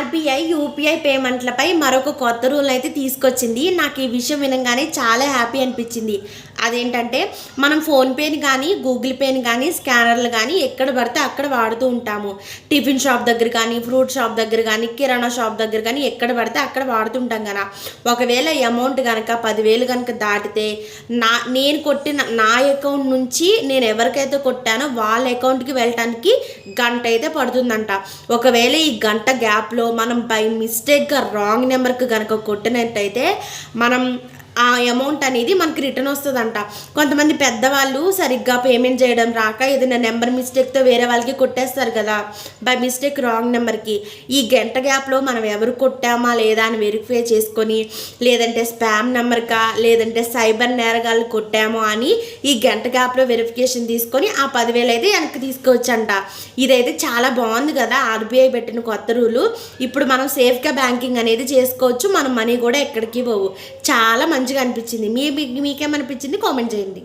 RBI UPI పేమెంట్లపై మరొక కొత్త rule అయితే తీసుకొచ్చింది. నాకు ఈ విషయం వినగానే చాలా హ్యాపీ అనిపించింది. అదేంటంటే మనం ఫోన్పేని కానీ గూగుల్ పేని కానీ స్కానర్లు కానీ ఎక్కడ పడితే అక్కడ వాడుతూ ఉంటాము. టిఫిన్ షాప్ దగ్గర కానీ ఫ్రూట్ షాప్ దగ్గర కానీ కిరాణా షాప్ దగ్గర కానీ ఎక్కడ పడితే అక్కడ వాడుతుంటాం కదా. ఒకవేళ అమౌంట్ కనుక 10,000 కనుక దాటితే నేను కొట్టిన నా అకౌంట్ నుంచి నేను ఎవరికైతే కొట్టానో వాళ్ళ అకౌంట్కి వెళ్ళటానికి గంట అయితే పడుతుందంట. ఒకవేళ ఈ గంట గ్యాప్లో మనం బై మిస్టేక్గా రాంగ్ నెంబర్కి కనుక కొట్టినట్టయితే మనం ఆ అమౌంట్ అనేది మనకి రిటర్న్ వస్తుందంట. కొంతమంది పెద్దవాళ్ళు సరిగ్గా పేమెంట్ చేయడం రాక ఏదైనా నెంబర్ మిస్టేక్తో వేరే వాళ్ళకి కొట్టేస్తారు కదా, బై మిస్టేక్ రాంగ్ నెంబర్కి. ఈ గంట గ్యాప్లో మనం ఎవరు కొట్టామా లేదా అని వెరిఫై చేసుకొని, లేదంటే స్పామ్ నెంబర్కా లేదంటే సైబర్ నేరగాళ్ళు కొట్టామో అని ఈ గంట గ్యాప్లో వెరిఫికేషన్ తీసుకొని ఆ 10,000 అయితే వెనక్కి తీసుకోవచ్చంట. ఇదైతే చాలా బాగుంది కదా ఆర్బీఐ పెట్టిన కొత్త రూలు. ఇప్పుడు మనం సేఫ్గా బ్యాంకింగ్ అనేది చేసుకోవచ్చు, మన మనీ కూడా ఎక్కడికి పోవు. చాలా మంచిగా అనిపించింది. మీకేమనిపించింది కామెంట్ చేయండి.